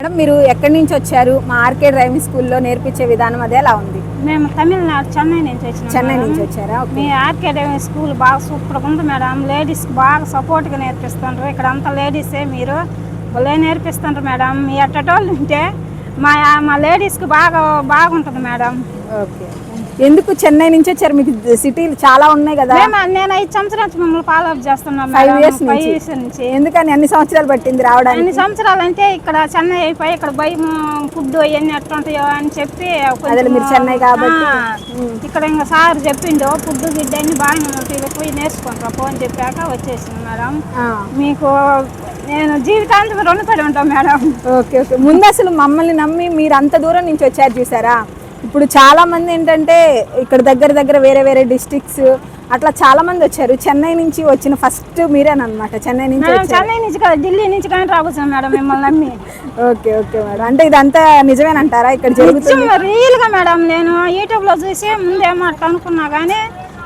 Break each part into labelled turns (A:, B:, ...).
A: Madam మీరు ఎక్కడి నుంచి వచ్చారు? మా ఆర్కే డ్రైవింగ్ స్కూల్లో నేర్పించే విధానం అదే ఎలా ఉంది?
B: మేము తమిళనాడు చెన్నై నుంచి వచ్చినాం.
A: చెన్నై నుంచి వచ్చారా?
B: మీ ఆర్కే డ్రైవింగ్ స్కూల్ బాగా సూపర్గా ఉంది మేడం. లేడీస్కి బాగా సపోర్ట్గా నేర్పిస్తుండ్రు. ఇక్కడ అంతా లేడీసే, మీరు భలే నేర్పిస్తుండ్రు మేడం. మీ అట్టటోళ్ళు ఉంటే మా లేడీస్కి బాగుంటుంది మేడం.
A: ఓకే, ఎందుకు చెన్నై నుంచి వచ్చారు? మీకు సిటీలు చాలా ఉన్నాయి కదా.
B: నేను 5 సంవత్సరాలు మిమ్మల్ని ఫాలో అప్ చేస్తున్నాను.
A: 5 years నుంచి. ఎందుకని అన్ని సంవత్సరాలు పట్టింది రావడానికి?
B: అన్ని సంవత్సరాలు అంటే ఇక్కడ చెన్నై అయిపోయి ఇక్కడ భయం ఫుడ్ అవన్నీ ఎట్లుంటాయో అని చెప్పి
A: మీరు చెన్నై కాబట్టి
B: ఇక్కడ ఇంకా సార్ చెప్పిండు ఫుడ్ గిడ్డ అన్ని బాగానే ఉంటాయి, పోయి నేర్చుకుంటాం ఫోన్ చెప్పాక వచ్చేసింది మేడం. మీకు నేను జీవితాంతం రుణపడి ఉంటాం మేడం.
A: Okay okay. ముందు అసలు మమ్మల్ని నమ్మి మీరు అంత దూరం నుంచి వచ్చారు చూసారా. ఇప్పుడు చాలా మంది ఏంటంటే ఇక్కడ దగ్గర వేరే డిస్ట్రిక్ట్స్ అట్లా చాలా మంది వచ్చారు. చెన్నై నుంచి వచ్చిన ఫస్ట్ మీరేనమాట. చెన్నై నుంచి
B: కదా, ఢిల్లీ నుంచి కానీ రావచ్చు మేడం మిమ్మల్ని నమ్మి.
A: Okay okay madam. అంటే ఇదంతా నిజమేనంటారా ఇక్కడ జరుగుతుంది?
B: రియల్గా మేడం. నేను యూట్యూబ్లో చూసి ముందేమో అట్లా అనుకున్నా కానీ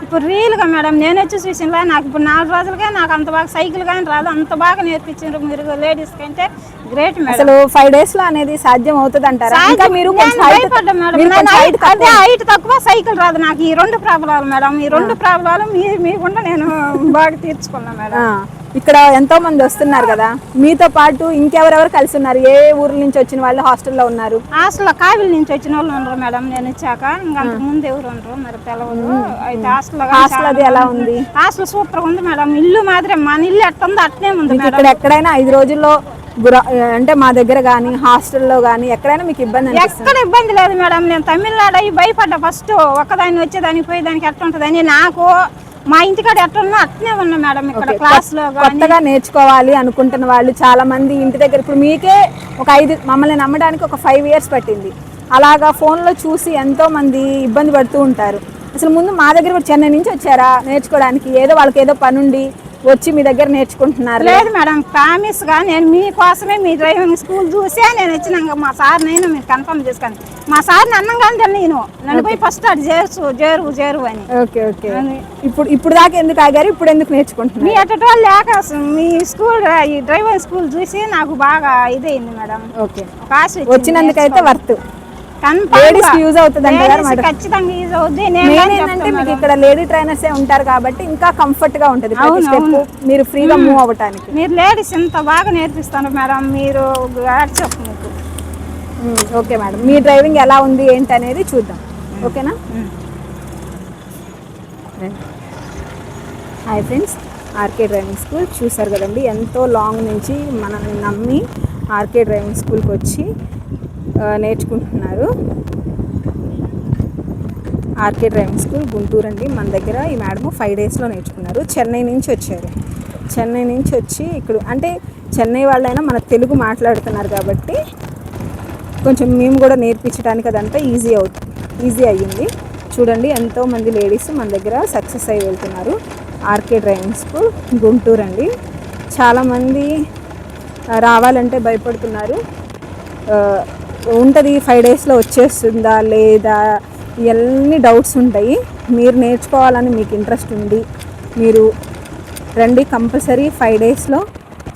B: ఇప్పుడు రియల్గా మేడం నేను వచ్చి చూసినా నాకు ఇప్పుడు 4 రోజులకే నాకు అంత బాగా సైకిల్ కానీ రాదు, అంత బాగా నేర్పించారు మీరు లేడీస్ కంటే గ్రేట్ మేడం.
A: అసలు 5 days లో అనేది సాధ్యం అవుతుంది అంటారా?
B: అదే హైట్ తక్కువ, సైకిల్ రాదు. నాకు ఈ 2 ప్రాబ్లాలు మేడం. ఈ 2 ప్రాబ్లాలు మీకుండా నేను బాగా తీర్చుకున్నా మేడం.
A: ఇక్కడ ఎంతో మంది వస్తున్నారు కదా, మీతో పాటు ఇంకెవరెవరు కలిసి ఉన్నారు? ఏ ఊర్ల నుంచి వచ్చిన వాళ్ళు హాస్టల్లో ఉన్నారు?
B: హాస్టల్లో కావిలి నుంచి వచ్చిన వాళ్ళు ఉన్నారు మేడం. నేను వచ్చాక ఇంకా ముందు ఎవరు ఉండరు మరి తెలవదు. అయితే
A: హాస్టల్ అది ఎలా ఉంది?
B: హాస్టల్ సూపర్ ఉంది మేడం. ఇల్లు మాత్రం మన ఇల్లు ఎట్టుందో అట్నే ఉంది మేడం.
A: ఇక్కడ ఎక్కడైనా 5 రోజుల్లో అంటే మా దగ్గర కానీ హాస్టల్లో కానీ ఎక్కడైనా మీకు ఇబ్బంది?
B: ఎక్కడ ఇబ్బంది లేదు మేడం. నేను తమిళనాడు అయ్యి భయపడ్డా ఫస్ట్. ఒక్కదాన్ని వచ్చేదానికి పోయేదానికి ఎట్లా ఉంటుందని. నాకు మా ఇంటికాడ ఎట్లా అట్నే ఉన్నా మేడం. ఇక్కడ క్లాస్ లో
A: కొత్తగా నేర్చుకోవాలి అనుకుంటున్న వాళ్ళు చాలా మంది ఇంటి దగ్గర, ఇప్పుడు మీకే ఒక 5 మమ్మల్ని నమ్మడానికి ఒక 5 years పట్టింది. అలాగా ఫోన్లో చూసి ఎంతో మంది ఇబ్బంది పడుతూ ఉంటారు. అసలు ముందు మా దగ్గర కూడా చెన్నై నుంచి వచ్చారా నేర్చుకోవడానికి? ఏదో వాళ్ళకి ఏదో పనుండి వచ్చి మీ దగ్గర నేర్చుకుంటున్నారు?
B: లేదు మేడం, ప్రామిస్ గా నేను మీకోసమే మీ డ్రైవింగ్ స్కూల్ చూసే నేను వచ్చినాక మా సార్ నేను మీరు కన్ఫర్మ్ చేసుకోండి. మా సార్ అన్నంగా నన్ను పోయి ఫస్ట్ అది చేరు అని.
A: Okay okay. ఇప్పుడు దాకా ఎందుకు ఆగారు? ఇప్పుడు ఎందుకు నేర్చుకుంటున్నారు?
B: మీ అటు లేక మీ స్కూల్ ఈ డ్రైవింగ్ స్కూల్ చూసి నాకు బాగా ఇదైంది మేడం.
A: ఓకే, వచ్చినందుకైతే వర్త్. యూజ్ అవుతుంది
B: ఖచ్చితంగా యూజ్ అవుతుంది.
A: మీకు ఇక్కడ లేడీ ట్రైనర్స్ ఉంటారు కాబట్టి ఇంకా కంఫర్ట్ గా ఉంటుంది మీరు ఫ్రీగా మూవ్ అవ్వటానికి.
B: మీరు లేడీస్ ఎంత బాగా నేర్పిస్తారు మేడం. మీరు
A: ఓకే మేడం, మీ డ్రైవింగ్ ఎలా ఉంది ఏంటి అనేది చూద్దాం. ఓకేనా? Hi friends, R K driving school చూసారు కదండి. ఎంతో లాంగ్ నుంచి మనల్ని నమ్మి ఆర్కే డ్రైవింగ్ స్కూల్కి వచ్చి నేర్చుకుంటున్నారు. ఆర్కే డ్రైవింగ్ స్కూల్ గుంటూరు అండి. మన దగ్గర ఈ మేడం 5 daysలో నేర్చుకున్నారు. చెన్నై నుంచి వచ్చారు. చెన్నై నుంచి వచ్చి ఇక్కడ అంటే చెన్నై వాళ్ళైనా మన తెలుగు మాట్లాడుతున్నారు కాబట్టి కొంచెం మేము కూడా నేర్పించడానికి అదంతా ఈజీ అయ్యింది. చూడండి, ఎంతోమంది లేడీస్ మన దగ్గర సక్సెస్ అయ్యి వెళ్తున్నారు. ఆర్కే డ్రైవింగ్ స్కూల్ గుంటూరు అండి. చాలామంది రావాలంటే భయపడుతున్నారు. ఉంటుంది 5 daysలో వచ్చేస్తుందా లేదా, ఇవన్నీ డౌట్స్ ఉంటాయి. మీరు నేర్చుకోవాలని మీకు ఇంట్రెస్ట్ ఉంది, మీరు రండి. కంపల్సరీ 5 daysలో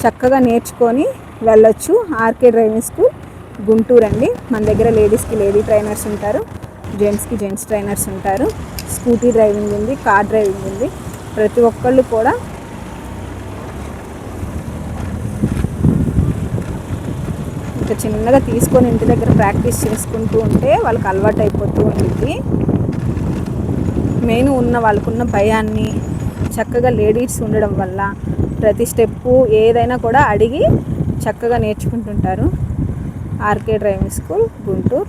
A: చక్కగా నేర్చుకొని వెళ్ళొచ్చు. ఆర్కే డ్రైవింగ్ స్కూల్ గుంటూరు అండి. మన దగ్గర లేడీస్కి లేడీ ట్రైనర్స్ ఉంటారు, జెంట్స్కి జెంట్స్ ట్రైనర్స్ ఉంటారు. స్కూటీ డ్రైవింగ్ ఉంది, కార్ డ్రైవింగ్ ఉంది. ప్రతి ఒక్కళ్ళు కూడా ఇంకా చిన్నగా తీసుకొని ఇంటి దగ్గర ప్రాక్టీస్ చేసుకుంటూ ఉంటే వాళ్ళకి అలవాటు అయిపోతూ ఉంటుంది. మెయిన్ వాళ్ళకున్న భయాన్ని చక్కగా లేడీస్ ఉండడం వల్ల ప్రతి స్టెప్పు ఏదైనా కూడా అడిగి చక్కగా నేర్చుకుంటుంటారు. RK driving school Guntur.